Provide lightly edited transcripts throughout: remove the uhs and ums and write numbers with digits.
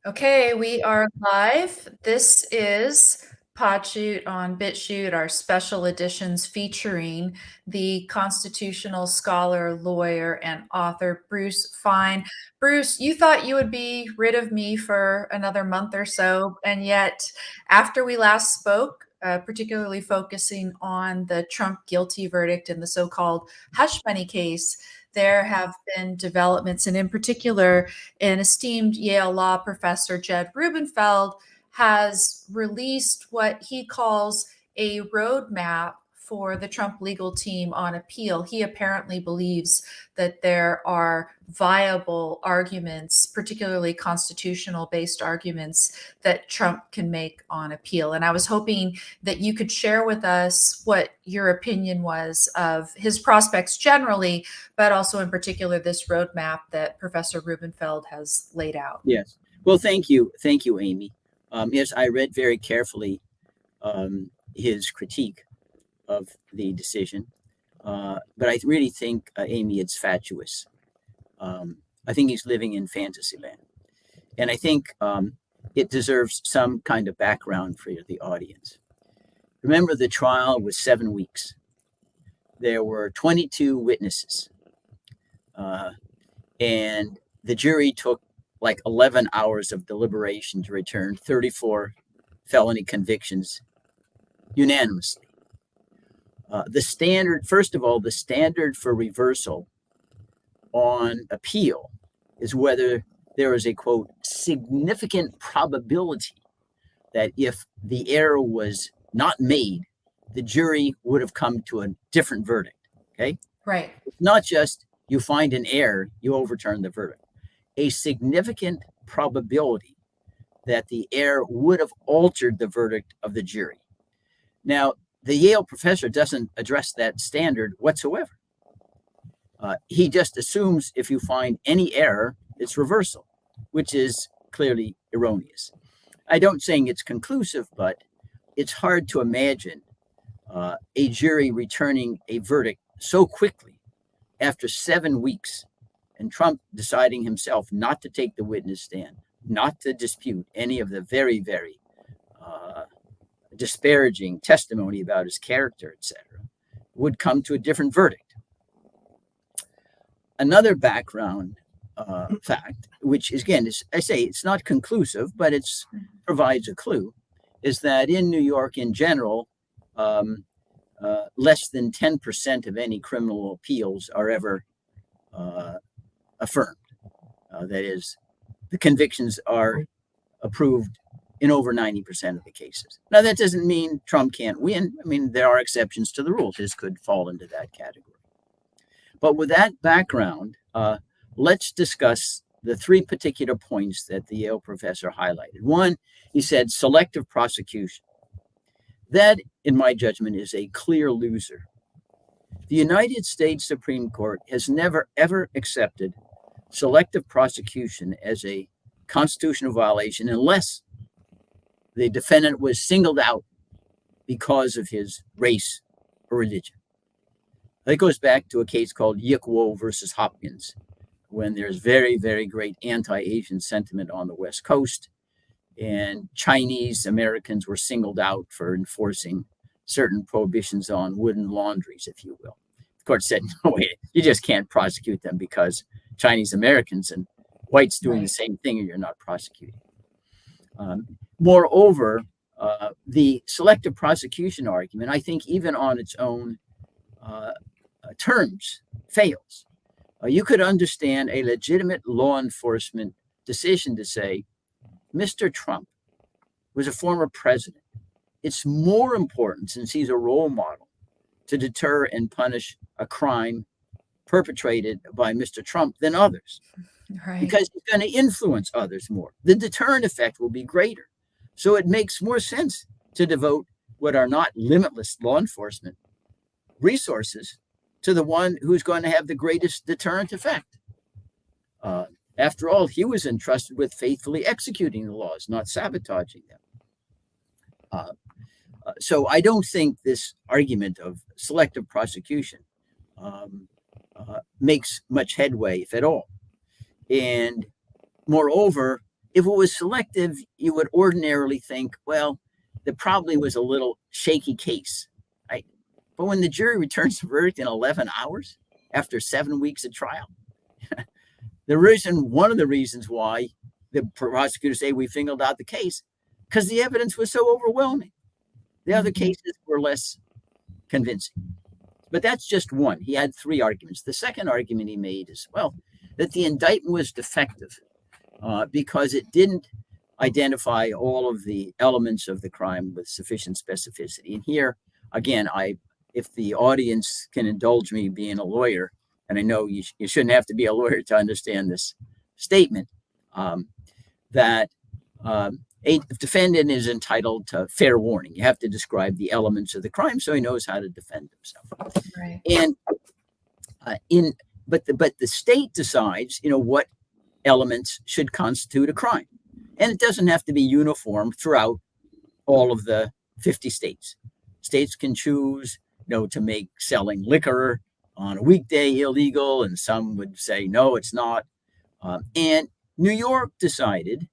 Okay, we are live. This is Podshoot on BitChute, our special editions featuring the constitutional scholar, lawyer, and author Bruce Fein. Bruce, you thought you would be rid of me for another month or so, and yet after we last spoke, particularly focusing on the Trump guilty verdict in the so-called hush money case, there have been developments, and in particular, an esteemed Yale law professor, Jed Rubenfeld, has released what he calls a roadmap for the Trump legal team on appeal. He apparently believes that there are viable arguments, particularly constitutional based arguments, that Trump can make on appeal. And I was hoping that you could share with us what your opinion was of his prospects generally, but also in particular this roadmap that Professor Rubenfeld has laid out. Yes. Well, thank you. Thank you, Amy. Yes, I read very carefully his critique of the decision. But I really think, Amy, it's fatuous. I think he's living in fantasy land. And I think it deserves some kind of background for the audience. Remember, the trial was 7 weeks. There were 22 witnesses. And the jury took like 11 hours of deliberation to return 34 felony convictions unanimously. First of all, the standard for reversal on appeal is whether there is a, quote, significant probability that if the error was not made, the jury would have come to a different verdict, okay? Right. It's not just you find an error, you overturn the verdict. A significant probability that the error would have altered the verdict of the jury. Now, the Yale professor doesn't address that standard whatsoever. He just assumes if you find any error, it's reversal, which is clearly erroneous. I don't think it's conclusive, but it's hard to imagine a jury returning a verdict so quickly after 7 weeks and Trump deciding himself not to take the witness stand, not to dispute any of the very, very disparaging testimony about his character, etc., would come to a different verdict. Another background fact, which is, again, I say it's not conclusive, but it provides a clue, is that in New York in general, less than 10% of any criminal appeals are ever affirmed. That is, the convictions are approved in over 90% of the cases. Now, that doesn't mean Trump can't win. I mean, there are exceptions to the rule. This could fall into that category. But with that background, let's discuss the 3 particular points that the Yale professor highlighted. One, he said selective prosecution. That, in my judgment, is a clear loser. The United States Supreme Court has never, ever accepted selective prosecution as a constitutional violation unless the defendant was singled out because of his race or religion. That goes back to a case called Yikwo versus Hopkins, when there's very, very great anti-Asian sentiment on the West Coast, and Chinese Americans were singled out for enforcing certain prohibitions on wooden laundries, if you will. The court said, no, you just can't prosecute them because Chinese Americans and whites doing the same thing, and you're not prosecuting. Moreover, the selective prosecution argument, I think even on its own terms, fails. You could understand a legitimate law enforcement decision to say, Mr. Trump was a former president. It's more important, since he's a role model, to deter and punish a crime perpetrated by Mr. Trump than others. Right. Because he's going to influence others more. The deterrent effect will be greater. So it makes more sense to devote what are not limitless law enforcement resources to the one who's going to have the greatest deterrent effect. After all, he was entrusted with faithfully executing the laws, not sabotaging them. So I don't think this argument of selective prosecution makes much headway, if at all. And moreover, If it was selective, you would ordinarily think, well, there probably was a little shaky case, right? But when the jury returns the verdict in 11 hours after 7 weeks of trial, one of the reasons why the prosecutors say we fingered out the case, because the evidence was so overwhelming. The other cases were less convincing. But that's just one. He had three arguments. The second argument he made is, well, that the indictment was defective because it didn't identify all of the elements of the crime with sufficient specificity. And here, again, if the audience can indulge me being a lawyer, and I know you shouldn't have to be a lawyer to understand this statement, that a defendant is entitled to fair warning. You have to describe the elements of the crime so he knows how to defend himself. Right. And but the state decides, what elements should constitute a crime, and it doesn't have to be uniform throughout all of the 50 states. States can choose, to make selling liquor on a weekday illegal, and some would say no, it's not. And New York decided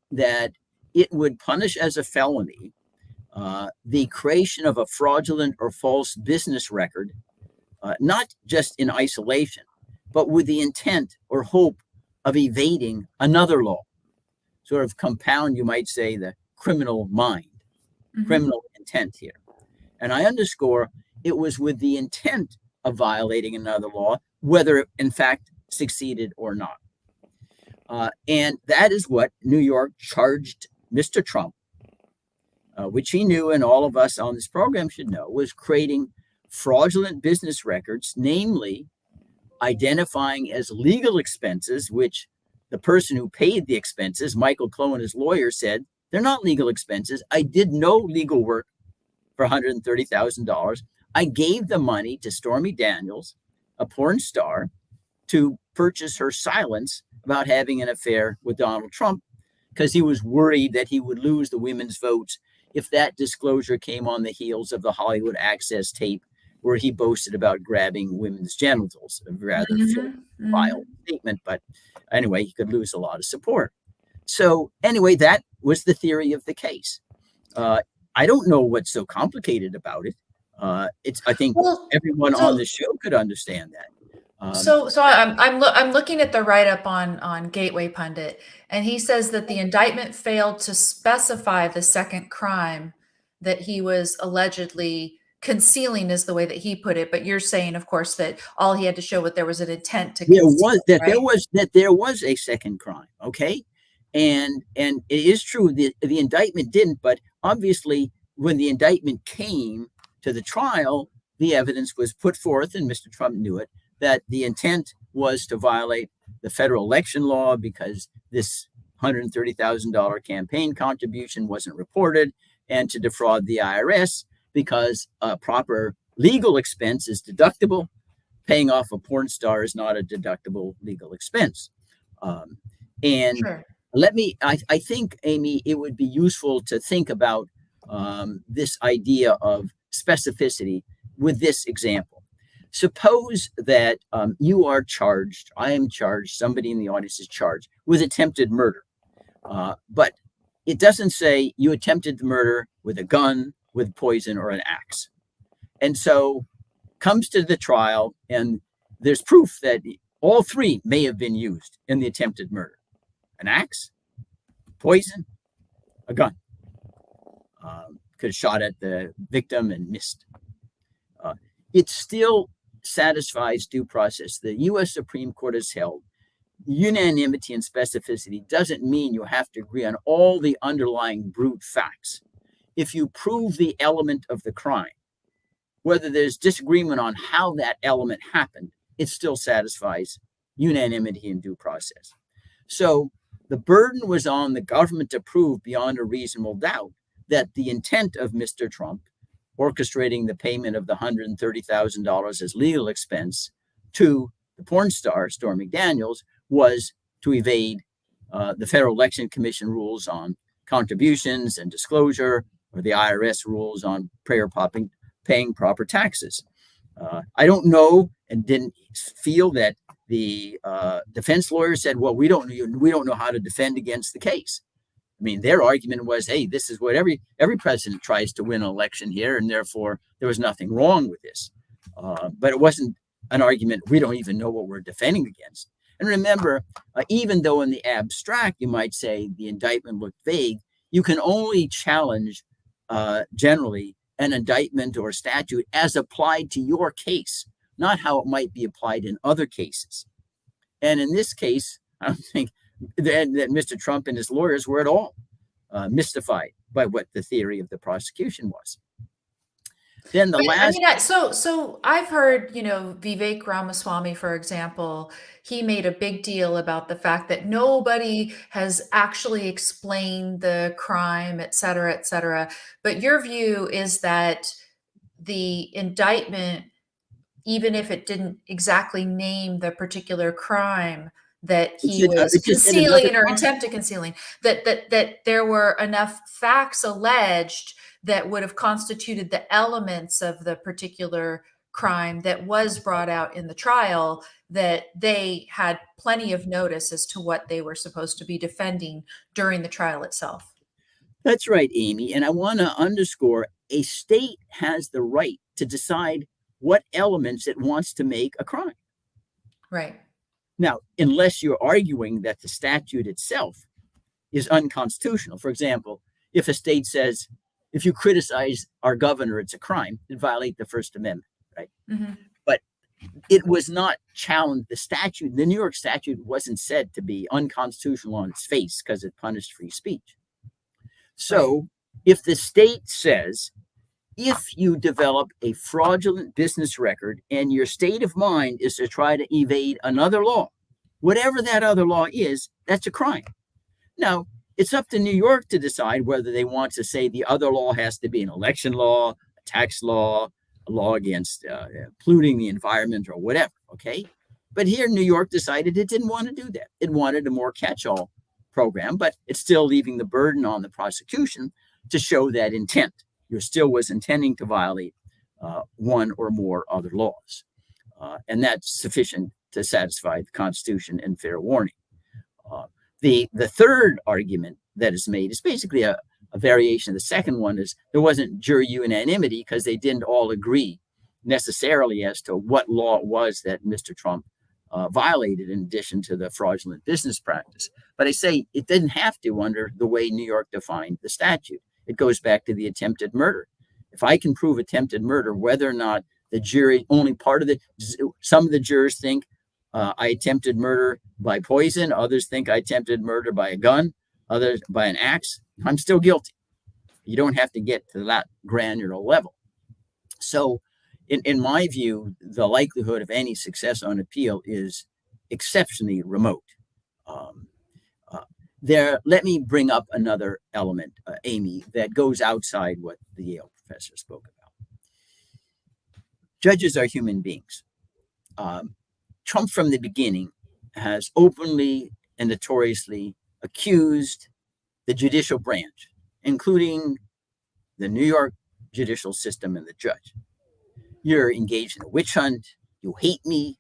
that it would punish as a felony the creation of a fraudulent or false business record, not just in isolation, but with the intent or hope of evading another law. Sort of compound, you might say, the criminal mind, criminal intent here. And I underscore, it was with the intent of violating another law, whether it in fact succeeded or not. And that is what New York charged Mr. Trump, which he knew, and all of us on this program should know, was creating fraudulent business records, namely identifying as legal expenses, which the person who paid the expenses, Michael Cohen, his lawyer, said, they're not legal expenses. I did no legal work for $130,000. I gave the money to Stormy Daniels, a porn star, to purchase her silence about having an affair with Donald Trump, because he was worried that he would lose the women's votes if that disclosure came on the heels of the Hollywood Access tape where he boasted about grabbing women's genitals, a rather vile statement. But anyway, he could lose a lot of support. So anyway, that was the theory of the case. I don't know what's so complicated about it. I think everyone on the show could understand that. So I'm looking at the write-up on Gateway Pundit, and he says that the indictment failed to specify the second crime that he was allegedly concealing, is the way that he put it. But you're saying, of course, that all he had to show there was an intent to conceal, there was a second crime. Okay, and it is true the indictment didn't, but obviously when the indictment came to the trial, the evidence was put forth, and Mr. Trump knew it, that the intent was to violate the federal election law because this $130,000 campaign contribution wasn't reported, and to defraud the IRS because a proper legal expense is deductible. Paying off a porn star is not a deductible legal expense. I think, Amy, it would be useful to think about this idea of specificity with this example. Suppose that you are charged, I am charged, somebody in the audience is charged with attempted murder. But it doesn't say you attempted the murder with a gun, with poison, or an axe. And so comes to the trial, and there's proof that all three may have been used in the attempted murder. An axe, poison, a gun. Could have shot at the victim and missed. It still satisfies due process. The U.S. Supreme Court has held unanimity and specificity doesn't mean you have to agree on all the underlying brute facts. If you prove the element of the crime, whether there's disagreement on how that element happened, it still satisfies unanimity and due process. So the burden was on the government to prove beyond a reasonable doubt that the intent of Mr. Trump, orchestrating the payment of the $130,000 as legal expense to the porn star, Stormy Daniels, was to evade the Federal Election Commission rules on contributions and disclosure, or the IRS rules on paying proper taxes. I don't know and didn't feel that The defense lawyer said, well, we don't know how to defend against the case. I mean, their argument was, hey, this is what every president tries to win an election here, and therefore there was nothing wrong with this. But it wasn't an argument, we don't even know what we're defending against. And remember, even though in the abstract you might say the indictment looked vague, you can only challenge generally an indictment or statute as applied to your case, not how it might be applied in other cases. And in this case, I don't think that Mr. Trump and his lawyers were at all mystified by what the theory of the prosecution was. Then the last. I mean, so I've heard, Vivek Ramaswamy, for example, he made a big deal about the fact that nobody has actually explained the crime, et cetera, et cetera. But your view is that the indictment, even if it didn't exactly name the particular crime that he was concealing or attempted concealing, that there were enough facts alleged that would have constituted the elements of the particular crime that was brought out in the trial, that they had plenty of notice as to what they were supposed to be defending during the trial itself. That's right, Amy. And I want to underscore, a state has the right to decide what elements it wants to make a crime. Right. Now, unless you're arguing that the statute itself is unconstitutional. For example, if a state says, if you criticize our governor, it's a crime, it violates the First Amendment, right? Mm-hmm. But it was not challenged. The statute, the New York statute, wasn't said to be unconstitutional on its face because it punished free speech. So if the state says, if you develop a fraudulent business record and your state of mind is to try to evade another law, whatever that other law is, that's a crime. Now, it's up to New York to decide whether they want to say the other law has to be an election law, a tax law, a law against polluting the environment or whatever, okay? But here, New York decided it didn't want to do that. It wanted a more catch-all program, but it's still leaving the burden on the prosecution to show that intent. You still was intending to violate one or more other laws. And that's sufficient to satisfy the Constitution and fair warning. The third argument that is made is basically a variation of the second one, is there wasn't jury unanimity because they didn't all agree necessarily as to what law it was that Mr. Trump violated in addition to the fraudulent business practice. But I say it didn't have to under the way New York defined the statute. It goes back to the attempted murder. If I can prove attempted murder, whether or not the jury, only part of some of the jurors think I attempted murder by poison, others think I attempted murder by a gun, others by an axe, I'm still guilty. You don't have to get to that granular level. So in my view, the likelihood of any success on appeal is exceptionally remote. Let me bring up another element, Amy, that goes outside what the Yale professor spoke about. Judges are human beings. Trump from the beginning has openly and notoriously accused the judicial branch, including the New York judicial system and the judge. You're engaged in a witch hunt. You hate me.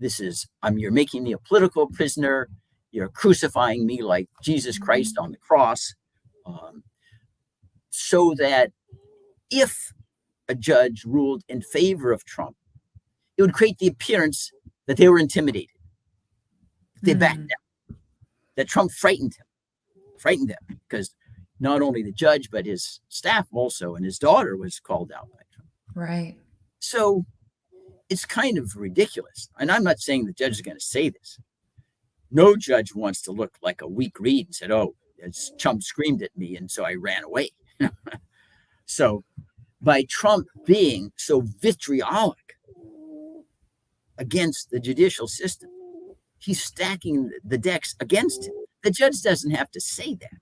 You're making me a political prisoner. You're crucifying me like Jesus Christ on the cross. So that if a judge ruled in favor of Trump, it would create the appearance that they were intimidated. They backed down. That Trump frightened them because not only the judge, but his staff also, and his daughter was called out by Trump. Right. So it's kind of ridiculous. And I'm not saying the judge is going to say this. No judge wants to look like a weak reed and said, oh, Trump screamed at me, and so I ran away. So by Trump being so vitriolic against the judicial system, he's stacking the decks against him. The judge doesn't have to say that,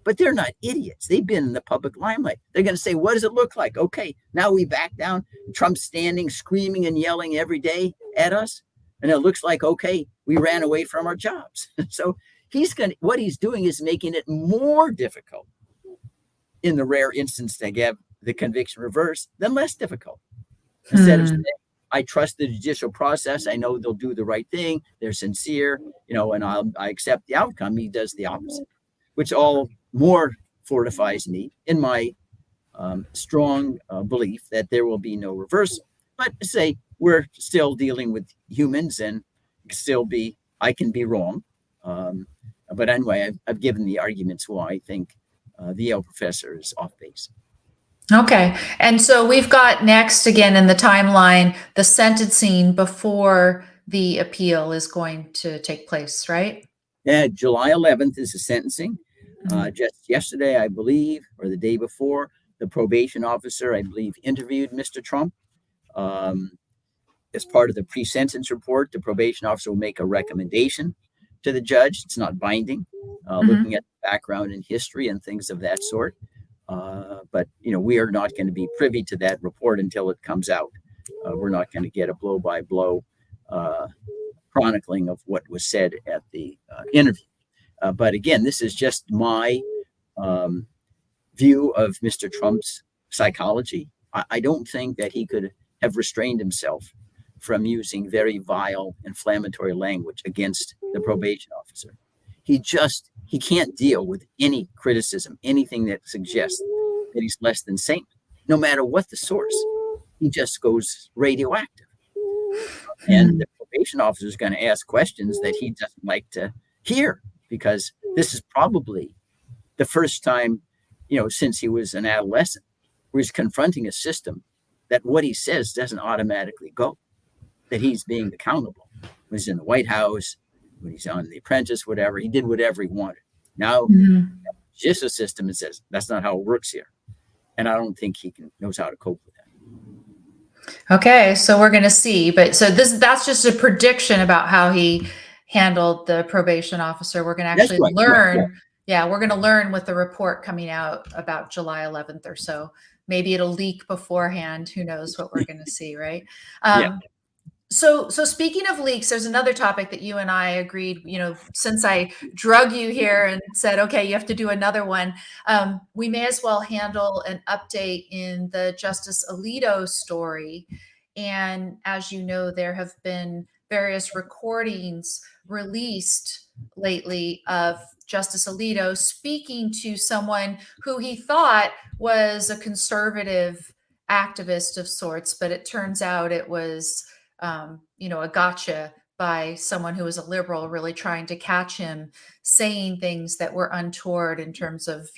but they're not idiots. They've been in the public limelight. They're going to say, what does it look like? Okay, now we back down. Trump's standing, screaming and yelling every day at us. And it looks like, okay, we ran away from our jobs. So what he's doing is making it more difficult in the rare instance to get the conviction reversed than less difficult. Instead of saying, I trust the judicial process. I know they'll do the right thing. They're sincere, and I accept the outcome. He does the opposite, which all more fortifies me in my strong belief that there will be no reversal. But say we're still dealing with humans, and I can be wrong. But anyway, I've given the arguments why I think the Yale professor is off base. Okay. And so we've got next again in the timeline, the sentencing before the appeal is going to take place, right? Yeah, July 11th is the sentencing. Just yesterday, I believe, or the day before, the probation officer, I believe, interviewed Mr. Trump. As part of the pre-sentence report, the probation officer will make a recommendation to the judge. It's not binding, looking at background and history and things of that sort. But we are not going to be privy to that report until it comes out. We're not going to get a blow-by-blow chronicling of what was said at the interview. But again, this is just my view of Mr. Trump's psychology. I don't think that he could have restrained himself from using very vile, inflammatory language against the probation officer. He can't deal with any criticism, anything that suggests that he's less than sane, no matter what the source. He just goes radioactive. And the probation officer is going to ask questions that he doesn't like to hear, because this is probably the first time, since he was an adolescent, where he's confronting a system that what he says doesn't automatically go, that he's being accountable. When he's in the White House, when he's on The Apprentice, whatever, he did whatever he wanted. Now, just a system that says that's not how it works here. And I don't think he knows how to cope with that. Okay, so we're going to see. But so that's just a prediction about how he handled the probation officer. We're going to actually learn. Right. Yeah, we're going to learn with the report coming out about July 11th or so. Maybe it'll leak beforehand. Who knows what we're going to see, right? So speaking of leaks, there's another topic that you and I agreed, since I drug you here and said, okay, you have to do another one. We may as well handle an update in the Justice Alito story. And as you know, there have been various recordings released lately of Justice Alito speaking to someone who he thought was a conservative activist of sorts, but it turns out it was a gotcha by someone who was a liberal, really trying to catch him saying things that were untoward in terms of,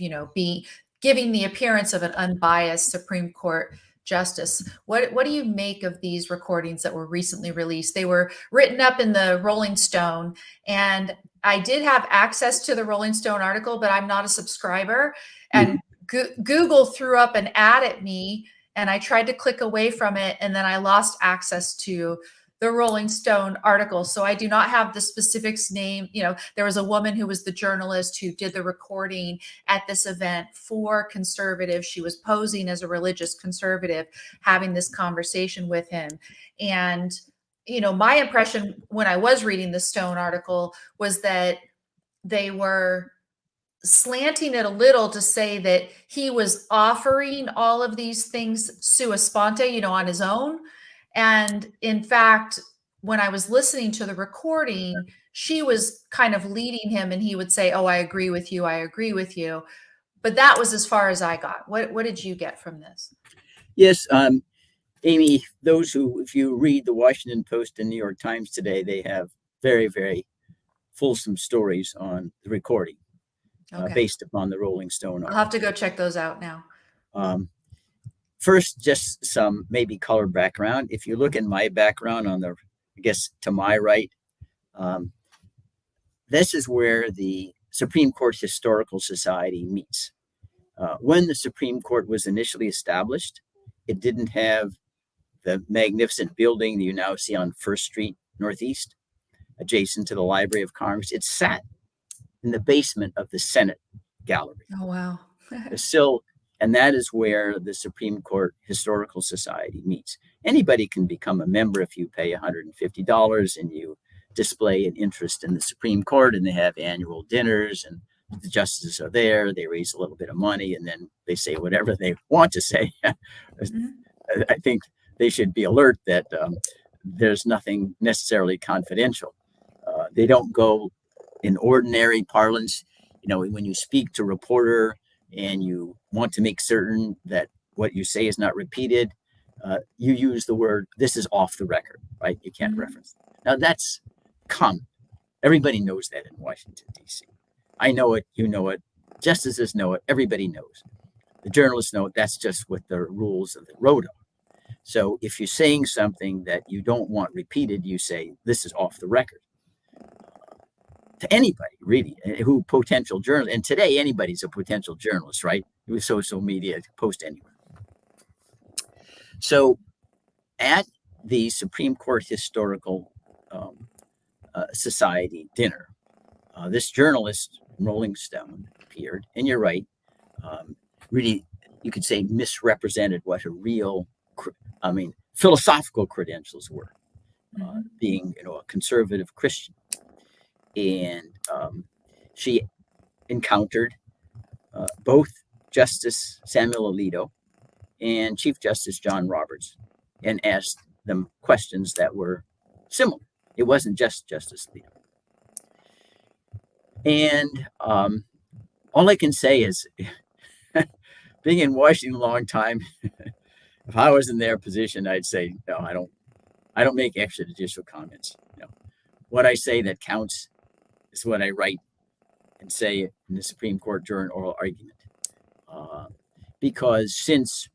giving the appearance of an unbiased Supreme Court justice. What do you make of these recordings that were recently released? They were written up in the Rolling Stone, and I did have access to the Rolling Stone article, but I'm not a subscriber. And Google threw up an ad at me, and I tried to click away from it, and then I lost access to the Rolling Stone article. So I do not have the specifics name. There was a woman who was the journalist who did the recording at this event for conservatives. She was posing as a religious conservative, having this conversation with him. And, my impression when I was reading the Stone article was that they were slanting it a little to say that he was offering all of these things sua sponte, on his own. And in fact, when I was listening to the recording, she was kind of leading him, and he would say, "Oh, I agree with you. I agree with you." But that was as far as I got. What did you get from this? Yes, Amy, if you read the Washington Post and New York Times today, they have very, very fulsome stories on the recording. Okay. Based upon the Rolling Stone article. I'll have to go check those out now. First, just some maybe color background. If you look at my background to my right, this is where the Supreme Court Historical Society meets. When the Supreme Court was initially established, it didn't have the magnificent building that you now see on First Street Northeast, adjacent to the Library of Congress. It sat in the basement of the Senate gallery. Oh, wow. And that is where the Supreme Court Historical Society meets. Anybody can become a member if you pay $150 and you display an interest in the Supreme Court, and they have annual dinners, and the justices are there. They raise a little bit of money, and then they say whatever they want to say. I think they should be alert that there's nothing necessarily confidential. They don't go in ordinary parlance. When you speak to a reporter and you want to make certain that what you say is not repeated, you use the word, this is off the record, right? You can't reference. Now, that's common. Everybody knows that in Washington, D.C. I know it, you know it, justices know it, everybody knows. The journalists know it, that's just what the rules of the road are. So if you're saying something that you don't want repeated, you say, this is off the record. To anybody, really, who potential journalist, and today anybody's a potential journalist, right? With social media, post anywhere. So at the Supreme Court Historical Society dinner, this journalist, Rolling Stone, appeared, and you're right, really, you could say misrepresented what her real, philosophical credentials were, being, a conservative Christian. And she encountered both Justice Samuel Alito and Chief Justice John Roberts and asked them questions that were similar. It wasn't just Justice Alito. And all I can say is, being in Washington a long time, if I was in their position, I'd say, no, I don't make extrajudicial comments. What I say that counts is what I write and say in the Supreme Court during oral argument. Because since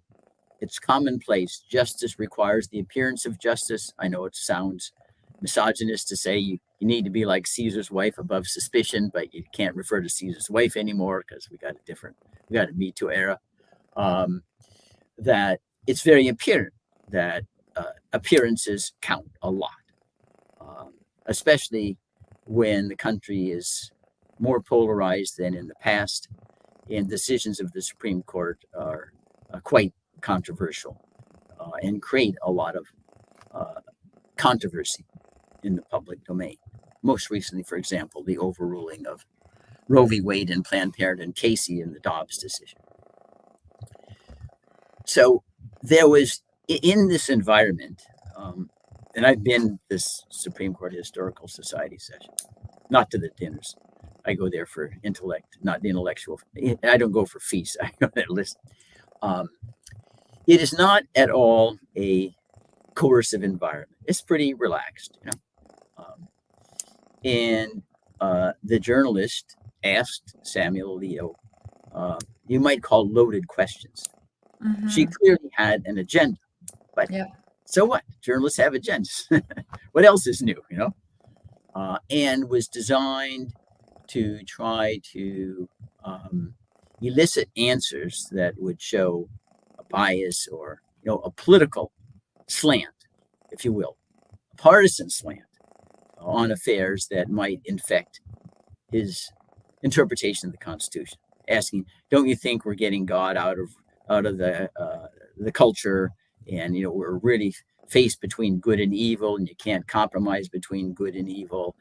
it's commonplace, justice requires the appearance of justice. I know it sounds misogynist to say you need to be like Caesar's wife, above suspicion, but you can't refer to Caesar's wife anymore because we got a Me Too era. That it's very apparent that appearances count a lot, especially when the country is more polarized than in the past, and decisions of the Supreme Court are quite controversial and create a lot of controversy in the public domain. Most recently, for example, the overruling of Roe v. Wade and Planned Parenthood and Casey in the Dobbs decision. So there was, in this environment, and I've been this Supreme Court Historical Society session, not to the dinners. I go there for intellect, not the intellectual. I don't go for feasts. I go there to listen. It is not at all a coercive environment. It's pretty relaxed, and the journalist asked Samuel Alito, you might call loaded questions. She clearly had an agenda, but so what? Journalists have agendas. What else is new, and was designed to try to elicit answers that would show a bias or, a political slant, if you will, a partisan slant on affairs that might infect his interpretation of the Constitution. Asking, don't you think we're getting God out of the culture, and we're really faced between good and evil, and you can't compromise between good and evil,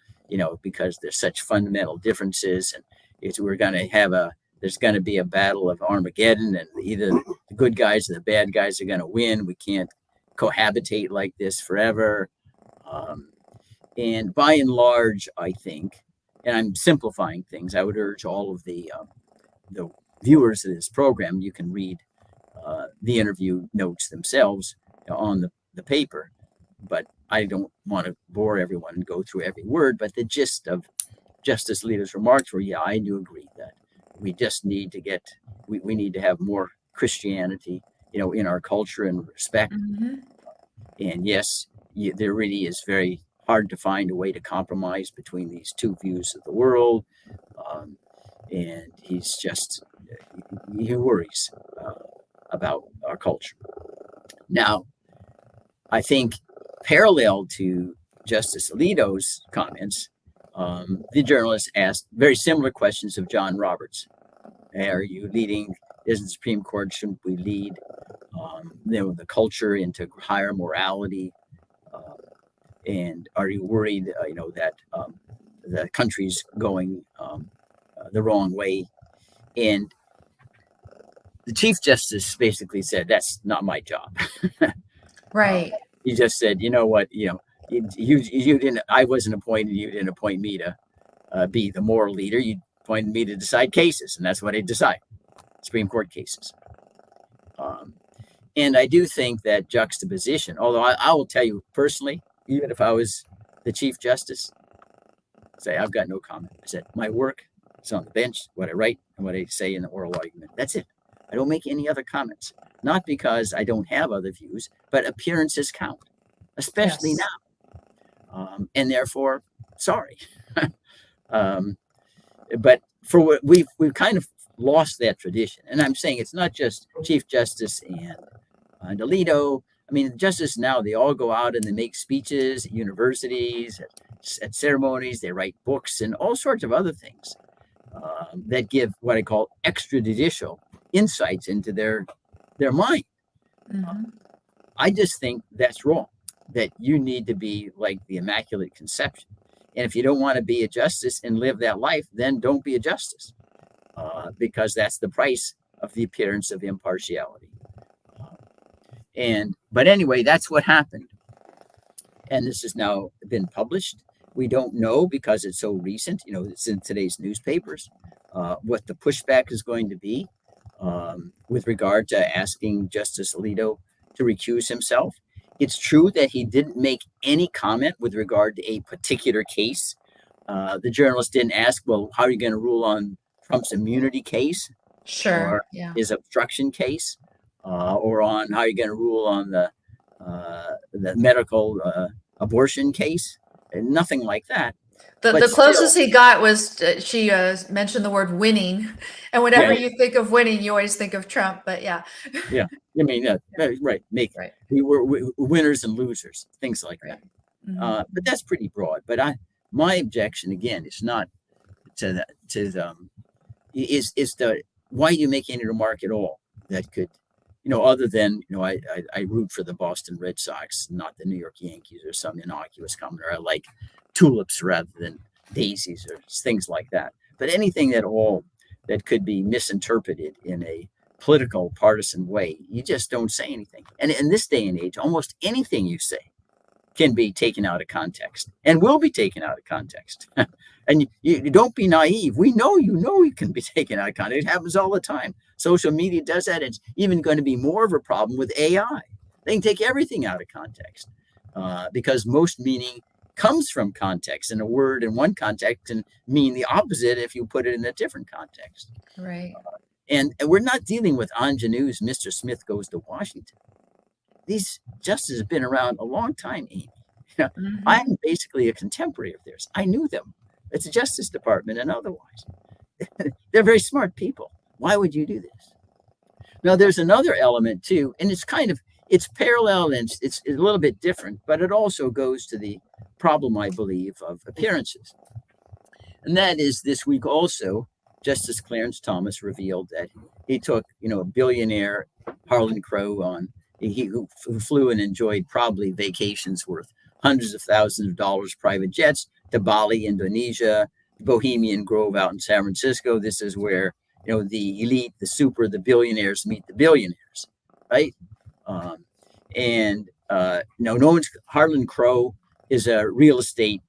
because there's such fundamental differences, and there's going to be a battle of Armageddon, and either the good guys or the bad guys are going to win. We can't cohabitate like this forever. And by and large, I think, and I'm simplifying things, I would urge all of the viewers of this program, you can read the interview notes themselves on the paper, but I don't want to bore everyone and go through every word. But the gist of Justice Alito's remarks were, I do agree that we just need to we need to have more Christianity, in our culture and respect. And yes, there really is very hard to find a way to compromise between these two views of the world. And he worries about our culture. Now, I think parallel to Justice Alito's comments, the journalist asked very similar questions of John Roberts. Are you leading, isn't the Supreme Court, shouldn't we lead the culture into higher morality? And are you worried, that the country's going the wrong way? And the Chief Justice basically said, that's not my job. Right. He just said, you know what, you didn't. I wasn't appointed. You didn't appoint me to be the moral leader. You appointed me to decide cases, and that's what I decide: Supreme Court cases. And I do think that juxtaposition. Although I will tell you personally, even if I was the Chief Justice, say I've got no comment. I said my work is on the bench, what I write and what I say in the oral argument. That's it. I don't make any other comments. Not because I don't have other views, but appearances count, especially Yes. now. And therefore, sorry. But for what we've kind of lost that tradition. And I'm saying it's not just Chief Justice and Alito. I mean, justices now, they all go out and they make speeches at universities, at ceremonies, they write books and all sorts of other things that give what I call extrajudicial insights into their mind. Mm-hmm. I just think that's wrong, that you need to be like the Immaculate Conception. And if you don't want to be a justice and live that life, then don't be a justice, because that's the price of the appearance of impartiality. But anyway, that's what happened. And this has now been published. We don't know because it's so recent, it's in today's newspapers, what the pushback is going to be with regard to asking Justice Alito to recuse himself. It's true that he didn't make any comment with regard to a particular case. The journalist didn't ask, well, how are you going to rule on Trump's immunity case? Sure. Or Yeah. his obstruction case? Or on how you're going to rule on the medical abortion case? And nothing like that. The closest he got was she mentioned the word winning, and whenever you think of winning, you always think of Trump. But yeah, I mean, right. We were winners and losers, things like that. Mm-hmm. But that's pretty broad. But my objection again is not to why do you make any remark at all that could, other than I root for the Boston Red Sox, not the New York Yankees, or some innocuous comment, or I like tulips rather than daisies, or things like that. But anything at all that could be misinterpreted in a political, partisan way, you just don't say anything. And in this day and age, almost anything you say can be taken out of context and will be taken out of context. And you don't be naive. We know you can be taken out of context. It happens all the time. Social media does that. It's even going to be more of a problem with AI. They can take everything out of context because most meaning comes from context, and a word in one context can mean the opposite if you put it in a different context. Right. And we're not dealing with ingenues, Mr. Smith goes to Washington. These justices have been around a long time, Amy. Mm-hmm. I'm basically a contemporary of theirs. I knew them. It's the Justice Department and otherwise. They're very smart people. Why would you do this? Now, there's another element, too, and it's parallel and it's a little bit different, but it also goes to the problem, I believe, of appearances. And that is this week also, Justice Clarence Thomas revealed that he took, a billionaire, Harlan Crow, who flew and enjoyed probably vacations worth hundreds of thousands of dollars, private jets, to Bali, Indonesia, Bohemian Grove out in San Francisco. This is where, the elite, the billionaires meet the billionaires, right? Harlan Crow is a real estate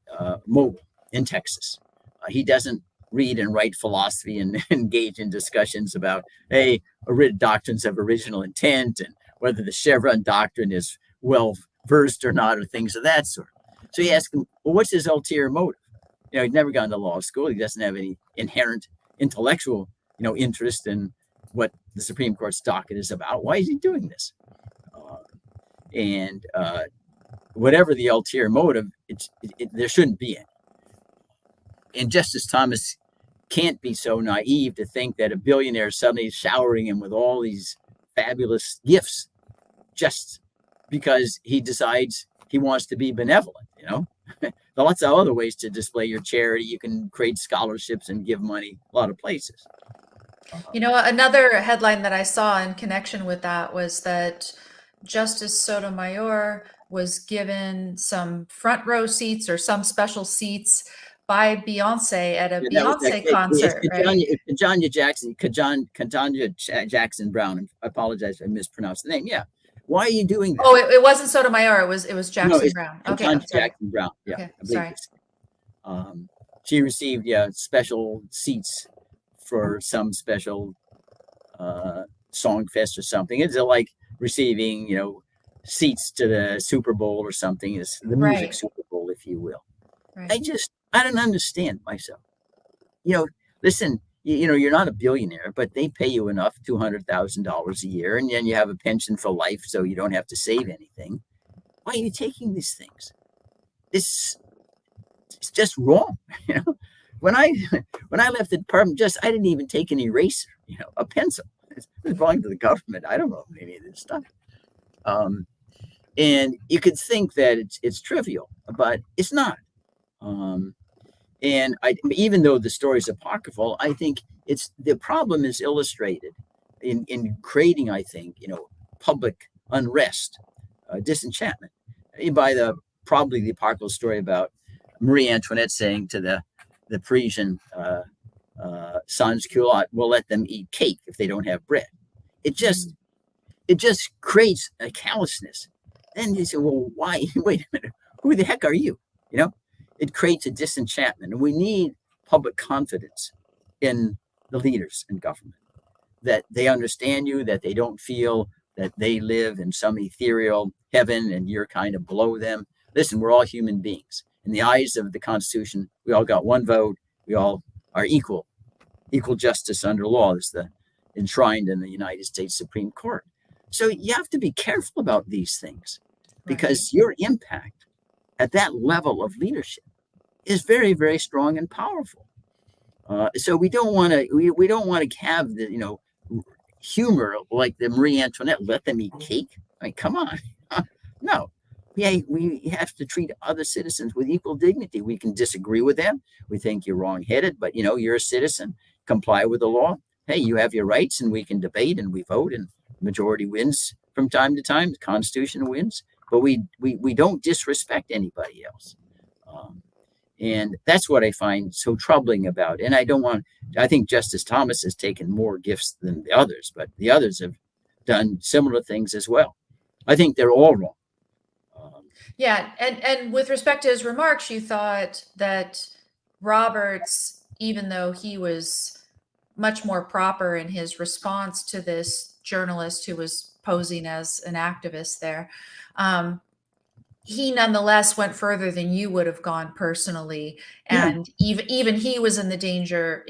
mogul in Texas. He doesn't read and write philosophy and engage in discussions about, doctrines of original intent and whether the Chevron doctrine is well versed or not, or things of that sort. So you ask him, well, what's his ulterior motive? He's never gone to law school. He doesn't have any inherent intellectual, interest in what the Supreme Court's docket is about. Why is he doing this? Whatever the ulterior motive, there shouldn't be any. And Justice Thomas can't be so naive to think that a billionaire is suddenly showering him with all these fabulous gifts just because he decides he wants to be benevolent. There are lots of other ways to display your charity. You can create scholarships and give money a lot of places. Another headline that I saw in connection with that was that Justice Sotomayor was given some front row seats or some special seats by Beyonce at a Beyonce concert. Katanya Jackson Brown. I apologize if I mispronounced the name. Yeah. Why are you doing that? Oh, it wasn't Sotomayor. It was No, Jackson it's Brown. Okay, I'm sometimes sorry. Jackson Brown. Yeah, Okay, I believe sorry. this. She received special seats for some special uh, song fest or something. It's like receiving seats to the Super Bowl or something. It's the music Right, Super Bowl, if you will. right. I don't understand myself. You know, listen. You're not a billionaire, but they pay you enough, $200,000 a year, and then you have a pension for life, so you don't have to save anything. Why are you taking these things? This It's just wrong. You know, when I when I left the department, just I didn't even take an eraser, a pencil. It belonged to the government. I don't know any of this stuff. Um, and you could think that it's trivial, but it's not. Um, and even though the story is apocryphal, I think it's the problem is illustrated in creating, I think, public unrest, disenchantment by the probably the apocryphal story about Marie Antoinette saying to the Parisian sans culotte, "We'll let them eat cake if they don't have bread." It just Mhm. it just creates a callousness. Then you say, "Well, why? Wait a minute, who the heck are you?" You know, it creates a disenchantment, and we need public confidence in the leaders in government that they understand you, that they don't feel that they live in some ethereal heaven and you're kind of below them. Listen, we're all human beings. In the eyes of the Constitution, we all got one vote. We all are equal. Equal justice under law is the enshrined in the United States Supreme Court. So you have to be careful about these things Right. because your impact at that level of leadership is very, very strong and powerful. So we don't want to we don't want to have the humor like the Marie Antoinette. Let them eat cake. I mean, come on, no. We have to treat other citizens with equal dignity. We can disagree with them. We think you're wrong-headed, but you're a citizen. Comply with the law. Hey, you have your rights, and we can debate and we vote, and the majority wins from time to time. The Constitution wins, but we don't disrespect anybody else. Um, and that's what I find so troubling about it. And I think Justice Thomas has taken more gifts than the others, but the others have done similar things as well. I think they're all wrong. Um, Yeah, and with respect to his remarks, you thought that Roberts, even though he was much more proper in his response to this journalist who was posing as an activist there, um, he nonetheless went further than you would have gone personally, yeah. and even he was in danger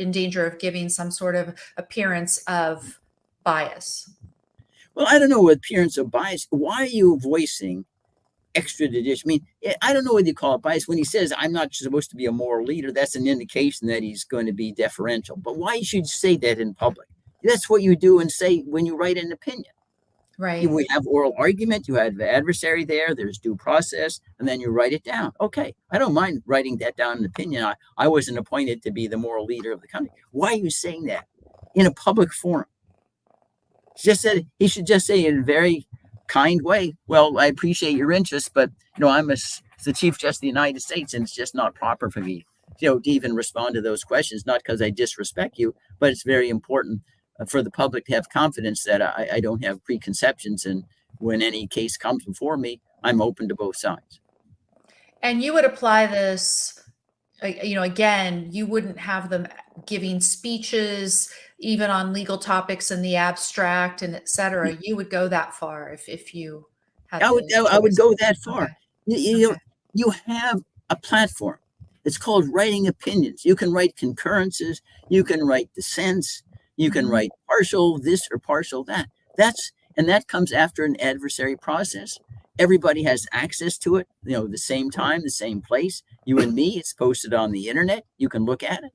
of giving some sort of appearance of bias. Well, I don't know what appearance of bias. Why are you voicing extradition? I mean, I don't know what you call it bias. When he says, I'm not supposed to be a moral leader, that's an indication that he's going to be deferential. But why should you say that in public? That's what you do and say when you write an opinion. Right. We have oral argument, you have the adversary there, there's due process, and then you write it down. Okay, I don't mind writing that down in opinion. I wasn't appointed to be the moral leader of the country. Why are you saying that in a public forum? Just said he should just say in a very kind way, well, I appreciate your interest, but I'm the Chief Justice of the United States, and it's just not proper for me, to even respond to those questions. Not because I disrespect you, but it's very important for the public to have confidence that I don't have preconceptions, and when any case comes before me, I'm open to both sides. And you would apply this, again, you wouldn't have them giving speeches even on legal topics in the abstract and et cetera. You would go that far if you had I would the I would choice. go that Okay. far. You Okay. you have a platform. It's called writing opinions. You can write concurrences. You can write dissents. You can Mhm. write partial this or partial that. That comes after an adversary process. Everybody has access to it. The same time, the same place. You and me. It's posted on the internet. You can look at it.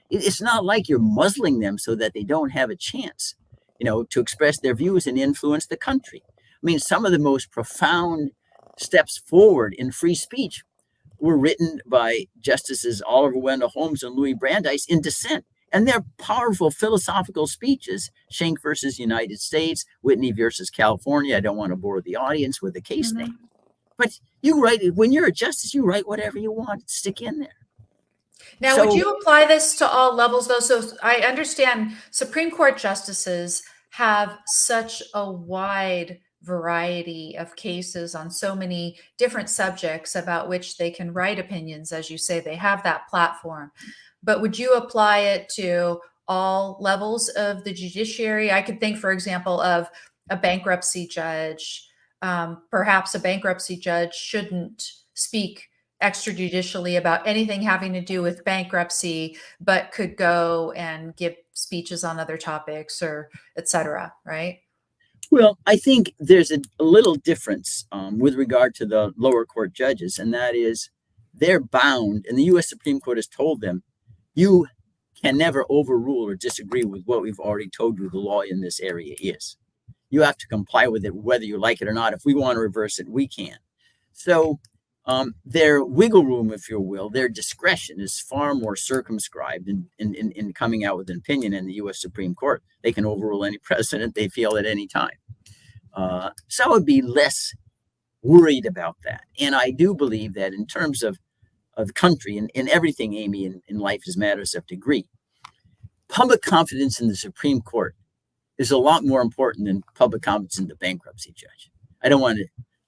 It's not like you're muzzling them so that they don't have a chance, to express their views and influence the country. I mean, some of the most profound steps forward in free speech were written by Justices Oliver Wendell Holmes and Louis Brandeis in dissent. And they're powerful philosophical speeches. Schenck versus United States, Whitney versus California. I don't want to bore the audience with the case name. Mhm. But you write it when you're a justice, you write whatever you want, stick in there. Now, would So you apply this to all levels, though? So I understand Supreme Court justices have such a wide variety of cases on so many different subjects about which they can write opinions. As you say, they have that platform. But would you apply it to all levels of the judiciary? I could think, for example, of a bankruptcy judge. Perhaps a bankruptcy judge shouldn't speak extrajudicially about anything having to do with bankruptcy, but could go and give speeches on other topics or et cetera, right? Well, I think there's a little difference with regard to the lower court judges, and that is they're bound, and the U.S. Supreme Court has told them, you can never overrule or disagree with what we've already told you the law in this area is. You have to comply with it whether you like it or not. If we want to reverse it, we can. So their wiggle room, if you will, their discretion is far more circumscribed in coming out with an opinion in the U.S. Supreme Court. They can overrule any precedent they feel at any time. So I would be less worried about that. And I do believe that in terms of the country and everything, Amy, in life is matters of degree. Public confidence in the Supreme Court is a lot more important than public confidence in the bankruptcy judge. I don't want to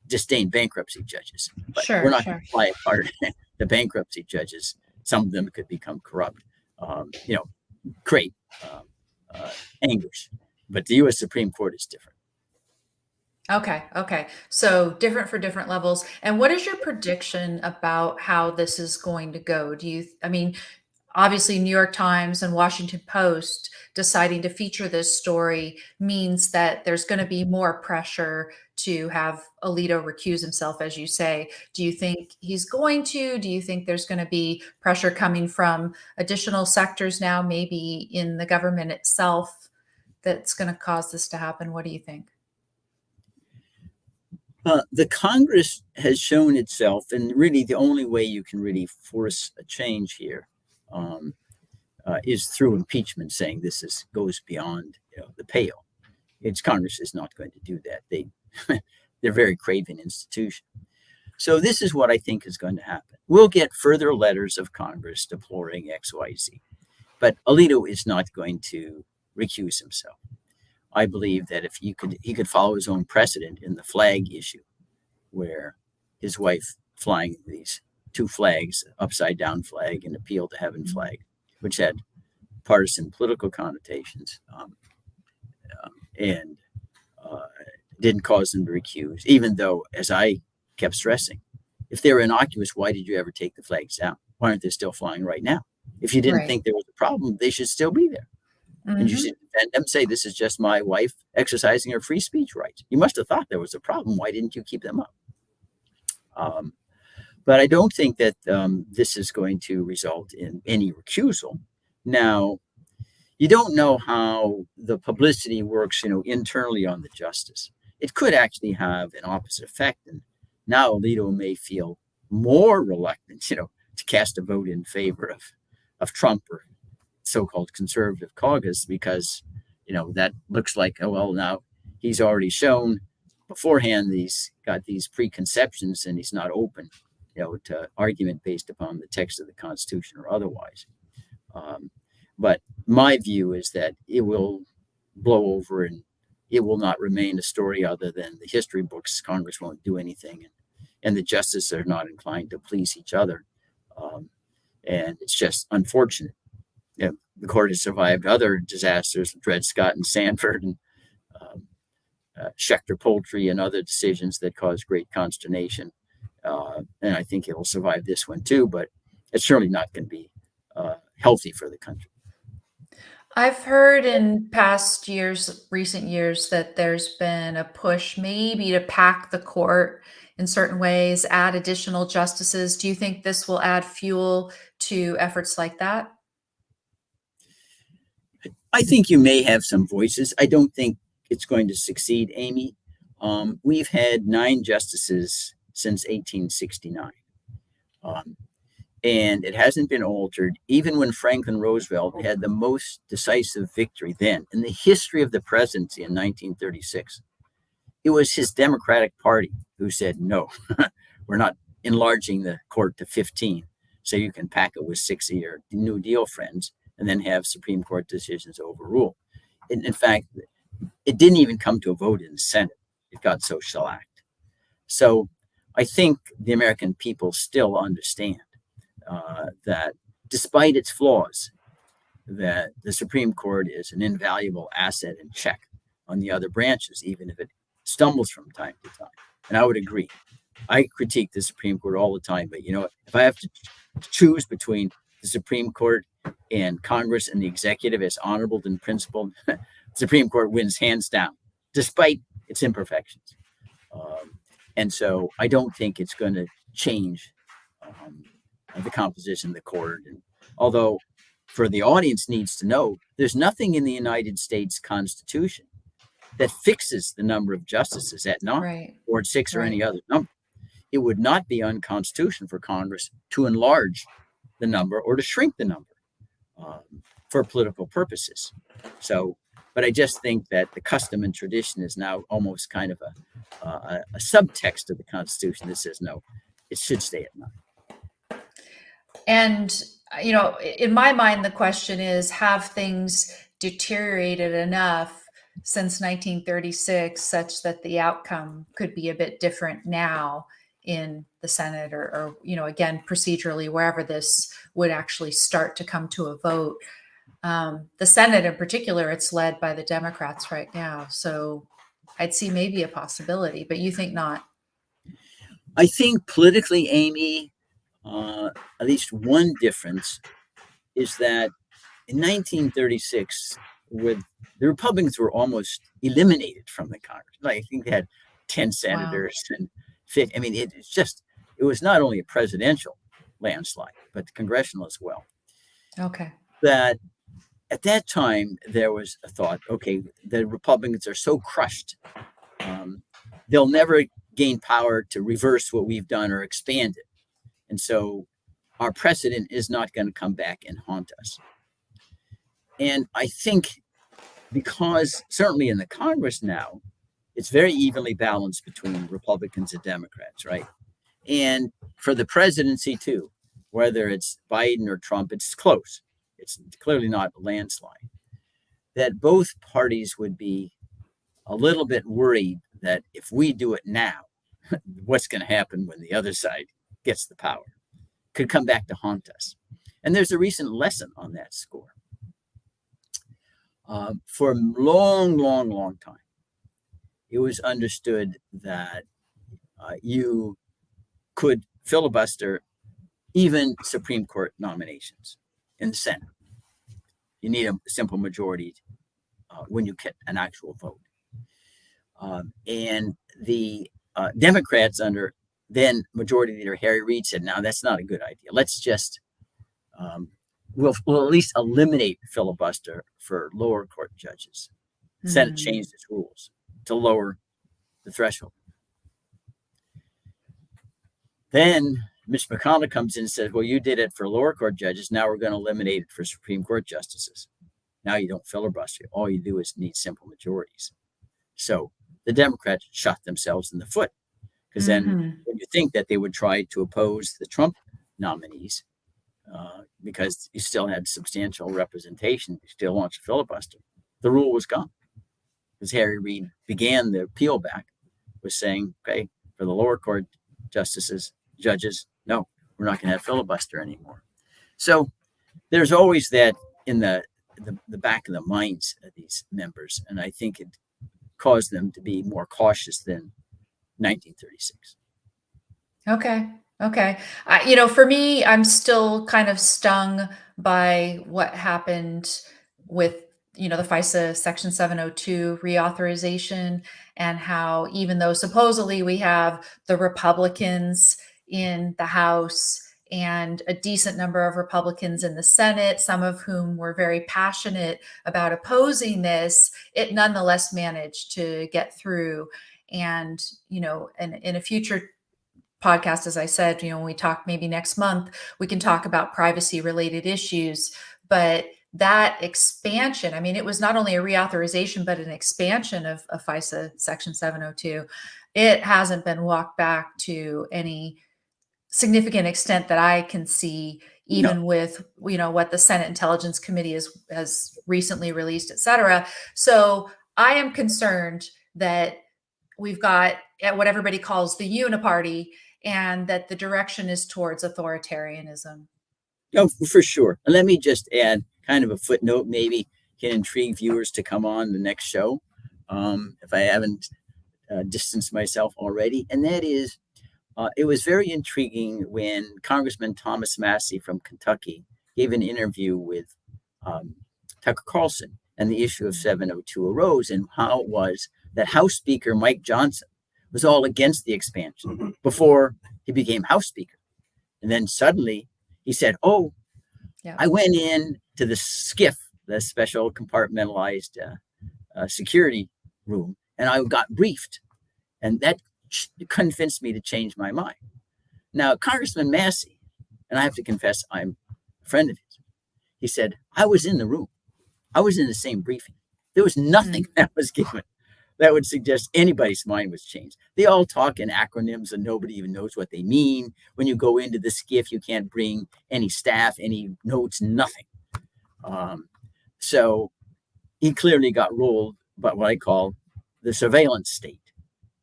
disdain bankruptcy judges, but we're not going to fly apart the bankruptcy judges. Some of them could become corrupt, create anguish. But the U.S. Supreme Court is different. Okay. So different for different levels. And what is your prediction about how this is going to go? Obviously, New York Times and Washington Post deciding to feature this story means that there's going to be more pressure to have Alito recuse himself, as you say. Do you think he's going to? Do you think there's going to be pressure coming from additional sectors now, maybe in the government itself, that's going to cause this to happen? What do you think? The Congress has shown itself, and really the only way you can really force a change here is through impeachment, saying this goes beyond the pale. Congress is not going to do that. They're a very craven institution. So this is what I think is going to happen. We'll get further letters of Congress deploring XYZ, but Alito is not going to recuse himself. I believe that if he could follow his own precedent in the flag issue, where his wife flying these two flags, upside down flag and appeal to heaven flag, which had partisan political connotations, and didn't cause them to recuse, even though, as I kept stressing, if they were innocuous, why did you ever take the flags down? Why aren't they still flying right now? If you didn't think there was a problem, they should still be there. And you should defend them, say, this is just my wife exercising her free speech rights. You must have thought there was a problem. Why didn't you keep them up? But I don't think that this is going to result in any recusal. Now, you don't know how the publicity works, internally on the justice. It could actually have an opposite effect. And now Alito may feel more reluctant, to cast a vote in favor of Trump or so-called conservative caucus, because that looks like, now he's already shown beforehand he's got these preconceptions and he's not open to argument based upon the text of the Constitution or otherwise. But my view is that it will blow over and it will not remain a story other than the history books. Congress won't do anything, and the justices are not inclined to please each other, and it's just unfortunate. The court has survived other disasters, Dred Scott and Sanford, and Schechter Poultry, and other decisions that caused great consternation. And I think it will survive this one too, but it's surely not going to be healthy for the country. I've heard in recent years, that there's been a push maybe to pack the court in certain ways, add additional justices. Do you think this will add fuel to efforts like that? I think you may have some voices. I don't think it's going to succeed, Amy. We've had 9 justices since 1869. And it hasn't been altered. Even when Franklin Roosevelt had the most decisive victory then in the history of the presidency in 1936, it was his Democratic Party who said, no, we're not enlarging the court to 15, so you can pack it with 6 of your New Deal friends and then have Supreme Court decisions overruled. In fact, it didn't even come to a vote in the Senate. it got so shellacked. So I think the American people still understand that despite its flaws, that the Supreme Court is an invaluable asset and check on the other branches, even if it stumbles from time to time. And I would agree. I critique the Supreme Court all the time, but if I have to choose between the Supreme Court and Congress and the executive as honorable and principled, the Supreme Court wins hands down, despite its imperfections. And so I don't think it's going to change the composition of the court. And although for the audience needs to know, there's nothing in the United States Constitution that fixes the number of justices at 9 Right. or at 6 or Right. any other number. It would not be unconstitutional for Congress to enlarge the number or to shrink the number for political purposes. So, but I just think that the custom and tradition is now almost kind of a subtext of the Constitution that says, no, it should stay at 9. And, in my mind, the question is, have things deteriorated enough since 1936 such that the outcome could be a bit different now in the Senate or again, procedurally, wherever this would actually start to come to a vote? The Senate in particular, it's led by the Democrats right now. So I'd see maybe a possibility, but you think not? I think politically, Amy, at least one difference is that in 1936, with the Republicans were almost eliminated from the Congress. Like, I think they had 10 senators and 50. I mean, it was not only a presidential landslide, but congressional as well. Okay. That at that time, there was a thought, okay, the Republicans are so crushed. They'll never gain power to reverse what we've done or expand it. And so our precedent is not going to come back and haunt us. And I think because certainly in the Congress now, it's very evenly balanced between Republicans and Democrats, right? And for the presidency too, whether it's Biden or Trump, it's close. It's clearly not a landslide. That both parties would be a little bit worried that if we do it now, what's going to happen when the other side gets the power? Could come back to haunt us. And there's a recent lesson on that score. For a long, long, long time, it was understood that you could filibuster even Supreme Court nominations in the Senate. You need a simple majority when you get an actual vote. And the Democrats under then Majority Leader Harry Reid said, "No, that's not a good idea. Let's just we'll at least eliminate filibuster for lower court judges." The Senate changed its rules to lower the threshold. Then Mitch McConnell comes in and says, "Well, you did it for lower court judges. Now we're going to eliminate it for Supreme Court justices. Now you don't filibuster. All you do is need simple majorities." So the Democrats shot themselves in the foot. Because then when you think that they would try to oppose the Trump nominees, because you still had substantial representation, you still launched a filibuster, the rule was gone. Because Harry Reid began the appeal back with saying, okay, for the lower court judges, no, we're not going to have filibuster anymore. So there's always that in the back of the minds of these members. And I think it caused them to be more cautious than 1936. Okay. For me, I'm still kind of stung by what happened with, the FISA Section 702 reauthorization, and how even though supposedly we have the Republicans in the House and a decent number of Republicans in the Senate, some of whom were very passionate about opposing this, it nonetheless managed to get through. And, and in a future podcast, as I said, when we talk maybe next month, we can talk about privacy related issues. But that expansion, I mean, it was not only a reauthorization, but an expansion of FISA Section 702. It hasn't been walked back to any significant extent that I can see, even with, what the Senate Intelligence Committee has recently released, et cetera. So I am concerned that we've got what everybody calls the uniparty, and that the direction is towards authoritarianism. Oh, for sure. And let me just add kind of a footnote, maybe can intrigue viewers to come on the next show, if I haven't distanced myself already. And that is, it was very intriguing when Congressman Thomas Massey from Kentucky gave an interview with Tucker Carlson, and the issue of 702 arose, and how it was that House Speaker Mike Johnson was all against the expansion before he became House Speaker. And then suddenly he said, "Oh, yeah, I went in to the SCIF, the special compartmentalized security room, and I got briefed. And that convinced me to change my mind." Now, Congressman Massey, and I have to confess, I'm a friend of his, he said, "I was in the room. I was in the same briefing. There was nothing that was given that would suggest anybody's mind was changed. They all talk in acronyms and nobody even knows what they mean. When you go into the SCIF, you can't bring any staff, any notes, nothing." So he clearly got ruled by what I call the surveillance state.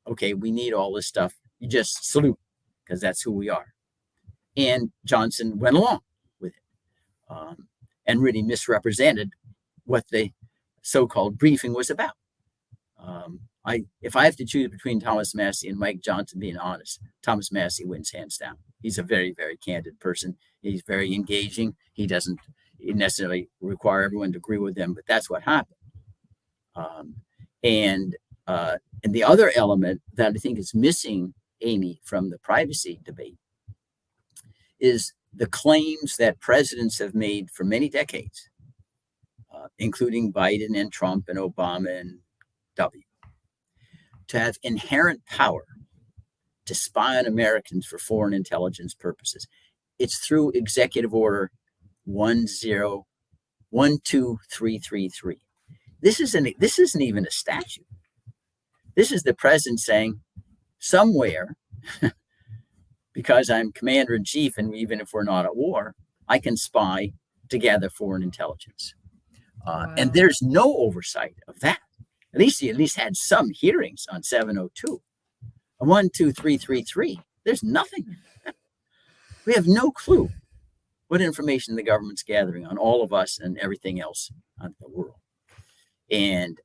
Okay, we need all this stuff. You just salute, because that's who we are. And Johnson went along with it, and really misrepresented what the so-called briefing was about. If I have to choose between Thomas Massey and Mike Johnson, being honest, Thomas Massey wins hands down. He's a very, very candid person. He's very engaging. He doesn't necessarily require everyone to agree with him, but that's what happened. And the other element that I think is missing, Amy, from the privacy debate is the claims that presidents have made for many decades, including Biden and Trump and Obama and W, to have inherent power to spy on Americans for foreign intelligence purposes. It's through Executive Order 12333. This isn't even a statute. This is the president saying, somewhere, because I'm commander in chief, and even if we're not at war, I can spy to gather foreign intelligence. Wow. And there's no oversight of that. He at least had some hearings on 702. 12333. There's nothing. We have no clue what information the government's gathering on all of us and everything else on the world. And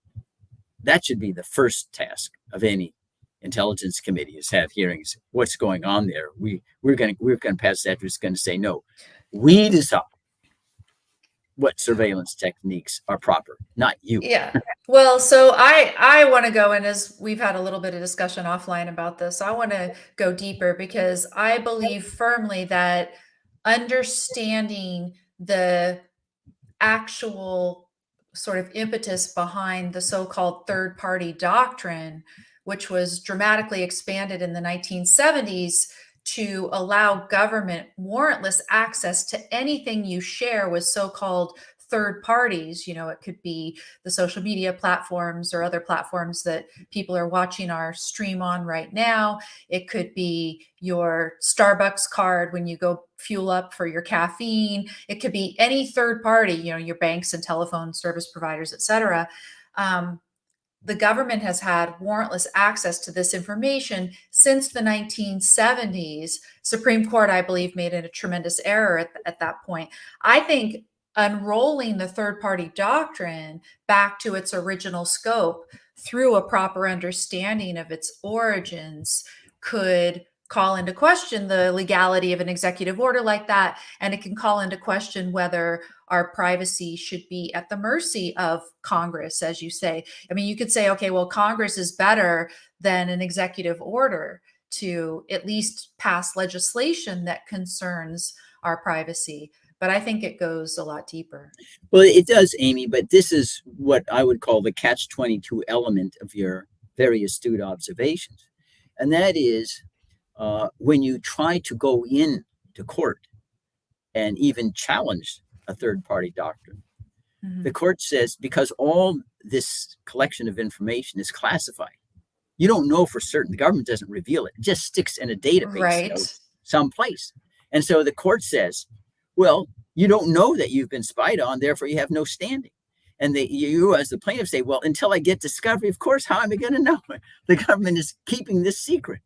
that should be the first task of any intelligence committee, is have hearings. What's going on there? We're going to pass that. We're going to say, no, we decide what surveillance techniques are proper, not you. Yeah. Well, so I want to go in, as we've had a little bit of discussion offline about this. I want to go deeper, because I believe firmly that understanding the actual sort of impetus behind the so-called third-party doctrine, which was dramatically expanded in the 1970s to allow government warrantless access to anything you share with so-called third parties. You know, it could be the social media platforms or other platforms that people are watching our stream on right now. It could be your Starbucks card when you go fuel up for your caffeine. It could be any third party, you know, your banks and telephone service providers, et cetera. The government has had warrantless access to this information since the 1970s. Supreme Court, I believe, made a tremendous error at that point. I think unrolling the third-party doctrine back to its original scope through a proper understanding of its origins could call into question the legality of an executive order like that. And it can call into question whether our privacy should be at the mercy of Congress, as you say. I mean, you could say, okay, well, Congress is better than an executive order to at least pass legislation that concerns our privacy. But I think it goes a lot deeper. Well, it does, Amy, but this is what I would call the catch-22 element of your very astute observations. And that is, when you try to go into court and even challenge a third-party doctrine, the court says, because all this collection of information is classified, you don't know for certain. The government doesn't reveal it. It just sticks in a database someplace. And so the court says, well, you don't know that you've been spied on, therefore you have no standing. And you as the plaintiff say, well, until I get discovery, of course, how am I going to know? The government is keeping this secret.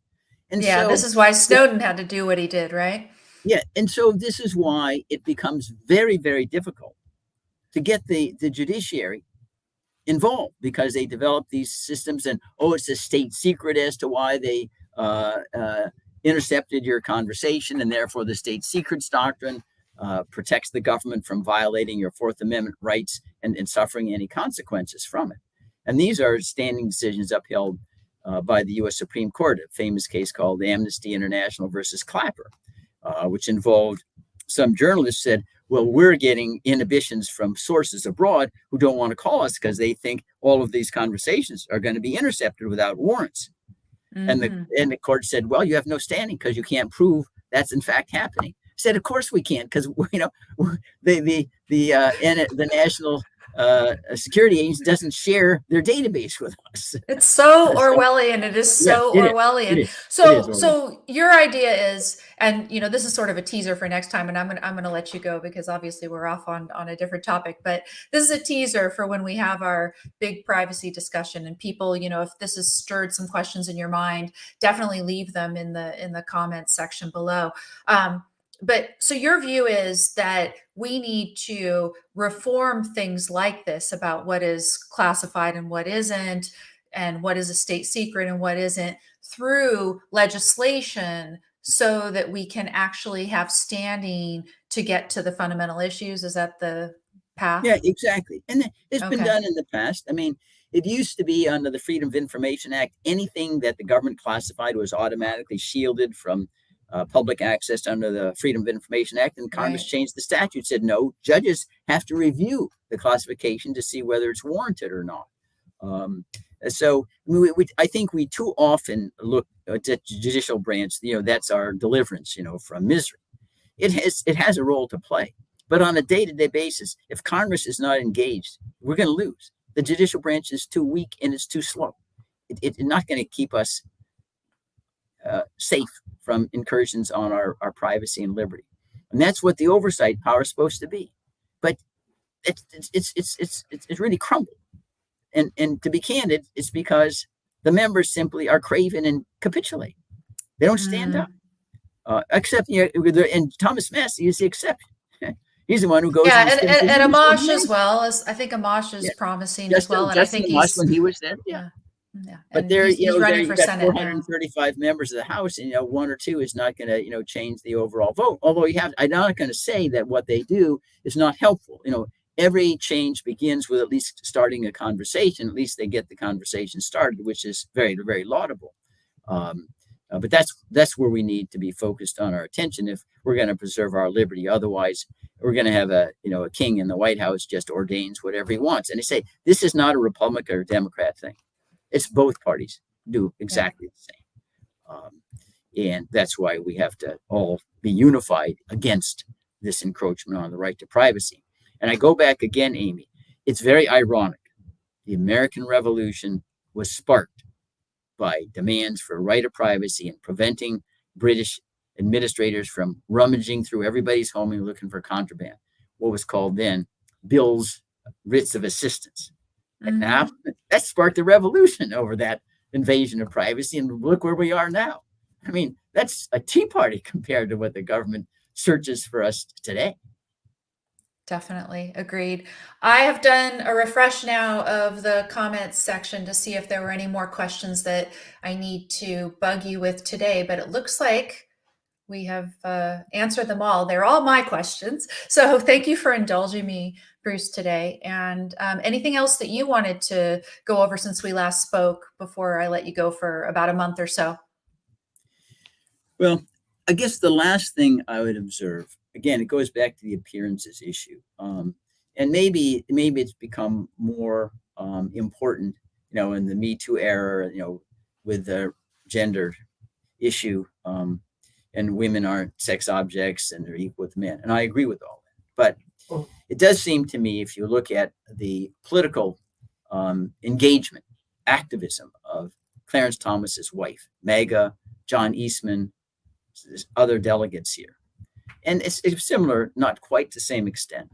And Yeah, so, this is why Snowden had to do what he did, right? yeah. And so this is why it becomes very, very difficult to get the judiciary involved, because they develop these systems, and it's a state secret as to why they intercepted your conversation, and therefore the state secrets doctrine protects the government from violating your Fourth Amendment rights and suffering any consequences from it. And these are standing decisions upheld by the U.S. Supreme Court, a famous case called Amnesty International versus Clapper, which involved some journalists said, well, we're getting inhibitions from sources abroad who don't want to call us because they think all of these conversations are going to be intercepted without warrants. Mm-hmm. And the court said, well, you have no standing because you can't prove that's in fact happening. I said, of course we can't, because the national security agency doesn't share their database with us. It's so So, Orwellian. It is yeah, so it Orwellian. is. It is. So your idea is, and this is sort of a teaser for next time, and I'm gonna let you go because obviously we're off on a different topic. But this is a teaser for when we have our big privacy discussion. And people, if this has stirred some questions in your mind, definitely leave them in the comments section below. But so your view is that we need to reform things like this about what is classified and what isn't, and what is a state secret and what isn't, through legislation, so that we can actually have standing to get to the fundamental issues. Is that the path? Yeah, exactly. And it's been Okay. done in the past. I mean, it used to be under the Freedom of Information Act, anything that the government classified was automatically shielded from public access under the Freedom of Information Act. And Congress Right. changed the statute, said no, judges have to review the classification to see whether it's warranted or not. Um, so I think we too often look at the judicial branch, that's our deliverance, from misery. It has a role to play. But on a day-to-day basis, if Congress is not engaged, we're going to lose. The judicial branch is too weak and it's too slow. It's not going to keep us safe from incursions on our privacy and liberty. And that's what the oversight power is supposed to be. But it's really crumbled. And to be candid, it's because the members simply are craven and capitulate. They don't stand up. Except, and Thomas Massey is the exception. He's the one who goes Yeah, and Amash as well. As I think Amash is promising as well, and I think Amash, when he was there, yeah. But And there, he's running you've for got Senate now. 435 members of the House, and one or two is not going to, change the overall vote. Although I'm not going to say that what they do is not helpful. Every change begins with at least starting a conversation. At least they get the conversation started, which is very, very laudable. But that's where we need to be focused on our attention if we're going to preserve our liberty. Otherwise, we're going to have a king in the White House just ordains whatever he wants. And they say this is not a Republican or Democrat thing. It's both parties do exactly the same. And that's why we have to all be unified against this encroachment on the right to privacy. And I go back again, Amy. It's very ironic. The American Revolution was sparked by demands for right of privacy and preventing British administrators from rummaging through everybody's home and looking for contraband. What was called then Bill's writs of assistance. And now that sparked a revolution over that invasion of privacy. And look where we are now. I mean, that's a tea party compared to what the government searches for us today. Definitely agreed. I have done a refresh now of the comments section to see if there were any more questions that I need to bug you with today, but it looks like we have answered them all. They're all my questions. So thank you for indulging me, Bruce, today. And anything else that you wanted to go over since we last spoke before I let you go for about a month or so? Well, I guess the last thing I would observe, again, it goes back to the appearances issue. And maybe it's become more important, in the Me Too era, with the gender issue. And women aren't sex objects and they're equal with men. And I agree with all that. But it does seem to me, if you look at the political engagement, activism of Clarence Thomas's wife, MAGA, John Eastman, other delegates here, and it's similar, not quite the same extent.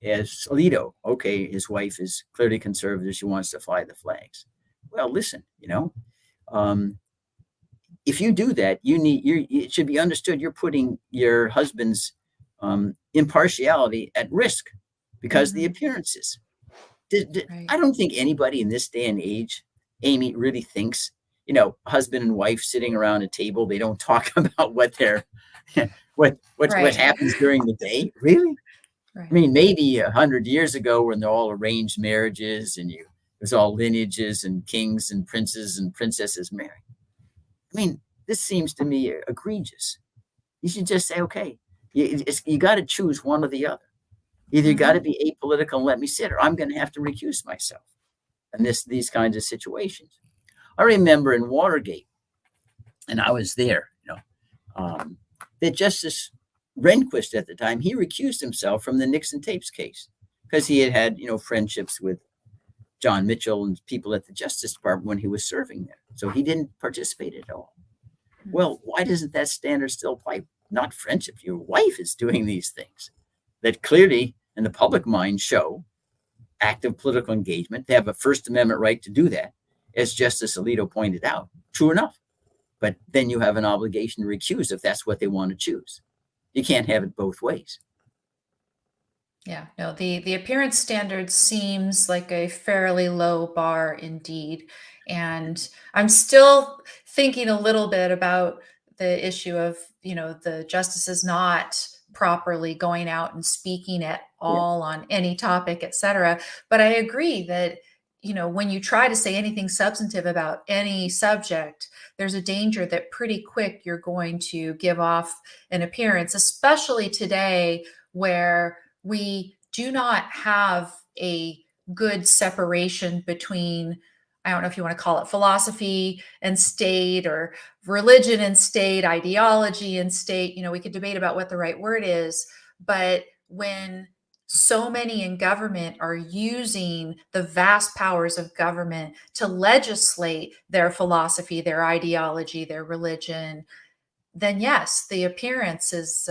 as Alito. Okay, his wife is clearly conservative. She wants to fly the flags. Well, listen, um, if you do that, it should be understood you're putting your husband's impartiality at risk because the appearances. Right. I don't think anybody in this day and age, Amy, really thinks, husband and wife sitting around a table, they don't talk about what Right. happens during the day. Really? I Right. mean, maybe 100 years ago when they're all arranged marriages and there's all lineages and kings and princes and princesses married. I mean, this seems to me egregious. You should just say, okay, you got to choose one or the other. Either you got to be apolitical and let me sit, or I'm going to have to recuse myself in these kinds of situations. I remember in Watergate, and I was there, that Justice Rehnquist at the time, he recused himself from the Nixon tapes case because he had friendships with John Mitchell and people at the Justice Department when he was serving there. So he didn't participate at all. Well, why doesn't that standard still apply? Not friendship. Your wife is doing these things that clearly in the public mind show active political engagement. They have a First Amendment right to do that, as Justice Alito pointed out. True enough. But then you have an obligation to recuse if that's what they want to choose. You can't have it both ways. Yeah, no, the appearance standard seems like a fairly low bar indeed. And I'm still thinking a little bit about the issue of, the justices not properly going out and speaking at Yeah. all on any topic, et cetera. But I agree that, when you try to say anything substantive about any subject, there's a danger that pretty quick you're going to give off an appearance, especially today where we do not have a good separation between, I don't know if you want to call it philosophy and state or religion and state, ideology and state. We could debate about what the right word is, but when so many in government are using the vast powers of government to legislate their philosophy, their ideology, their religion, then yes, the appearance is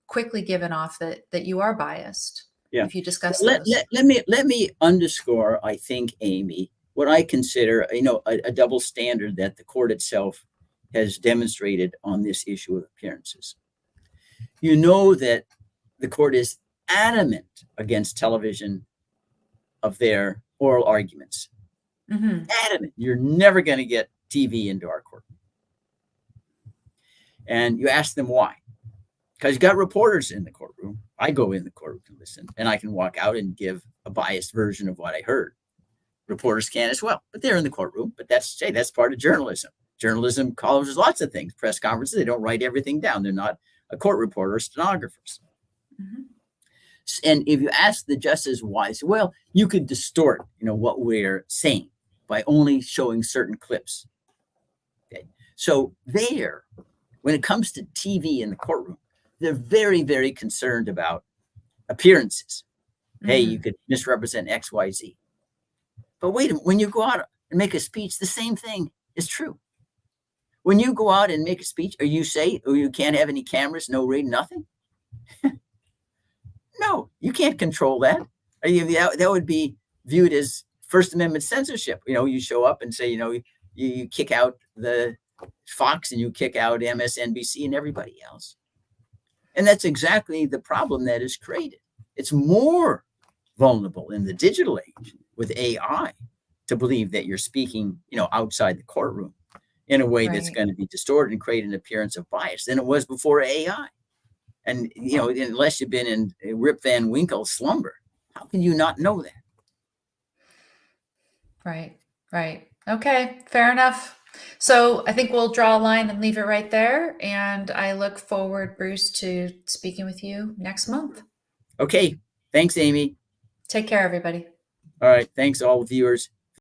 quickly given off that you are biased Yeah. if you discuss Let, those. let, let me underscore, I think, Amy, what I consider, a double standard that the court itself has demonstrated on this issue of appearances. You know that the court is adamant against television of their oral arguments. Adamant. You're never going to get TV into our court. And you ask them why. Because you got reporters in the courtroom. I go in the courtroom to listen, and I can walk out and give a biased version of what I heard. Reporters can as well, but they're in the courtroom. But that's part of journalism. Journalism covers lots of things. Press conferences, they don't write everything down. They're not a court reporter or stenographers. And if you ask the justice why, well, you could distort, what we're saying by only showing certain clips. Okay, so when it comes to TV in the courtroom, they're very, very concerned about appearances. Hey, you could misrepresent X, Y, Z. But wait a minute, when you go out and make a speech, the same thing is true. When you go out and make a speech, or you say, you can't have any cameras, no radio, nothing. No, you can't control that. That would be viewed as First Amendment censorship. You show up and say, you kick out the Fox and you kick out MSNBC and everybody else. And that's exactly the problem that is created. It's more vulnerable in the digital age with AI to believe that you're speaking, outside the courtroom in a way that's going to be distorted and create an appearance of bias than it was before AI. And, unless you've been in Rip Van Winkle's slumber, how can you not know that? Right. Okay, fair enough. So I think we'll draw a line and leave it right there. And I look forward, Bruce, to speaking with you next month. Okay. Thanks, Amy. Take care, everybody. All right. Thanks, all viewers.